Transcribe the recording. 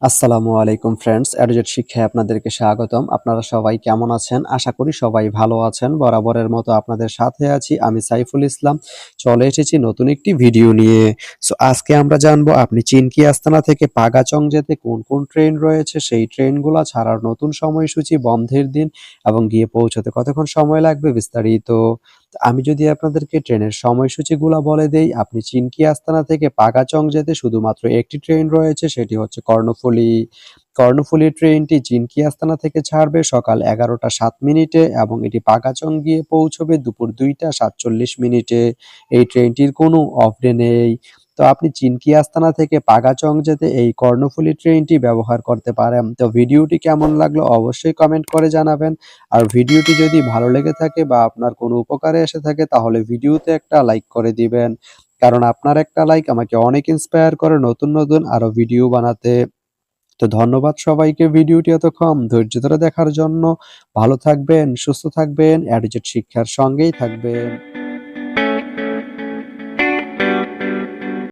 আসসালামু আলাইকুম ফ্রেন্ডস, এডুজেট শিক্ষায় আপনাদেরকে স্বাগতম। আপনারা সবাই কেমন আছেন? আশা করি সবাই ভালো আছেন। বরাবরের মতো আপনাদের সাথে আছি আমি সাইফুল ইসলাম। চলে এসেছি নতুন একটি ভিডিও নিয়ে। আজকে আমরা জানবো আপনি চিনকি আস্তানা থেকে পাগাচং যেতে কোন কোন ট্রেন রয়েছে, সেই ট্রেনগুলা ছাড়ার নতুন সময়সূচি, বন্ধের দিন এবং গিয়ে পৌঁছতে কতক্ষণ সময় লাগবে বিস্তারিত। আমি যদি আপনাদেরকে ট্রেনের সময়সূচিগুলা বলে দেই, আপনি চিনকি আস্তানা থেকে পাগাচং যেতে শুধুমাত্র একটি ট্রেন রয়েছে, সেটি হচ্ছে কর্ণফুলী। কর্ণফুলী ট্রেনটি চিনকি আস্তানা থেকে ছাড়বে সকাল 11টা 7 মিনিটে এবং এটি পাগাচং গিয়ে পৌঁছবে দুপুর 2টা 47 মিনিটে। এই ট্রেনটির কোনো অফ ডে নেই। তো আপনি চিনকি আস্তানা থেকে পাগাচং যেতে এই কর্ণফুলী ট্রেনটি ব্যবহার করতে পারেন। তো ভিডিওটি কেমন লাগলো অবশ্যই কমেন্ট করে জানাবেন। আর ভিডিওটি যদি ভালো লেগে থাকে বা আপনার কোনো উপকারে এসে থাকে তাহলে ভিডিওতে একটা লাইক করে দিবেন। কারণ আপনার একটা লাইক আমাকে অনেক ইন্সপায়ার করে নতুন নতুন আরো ভিডিও বানাতে। তো ধন্যবাদ সবাইকে ভিডিওটি এতক্ষণ ধৈর্য ধরে দেখার জন্য। ভালো থাকবেন, সুস্থ থাকবেন, এডুকেট শিক্ষার সঙ্গেই থাকবেন।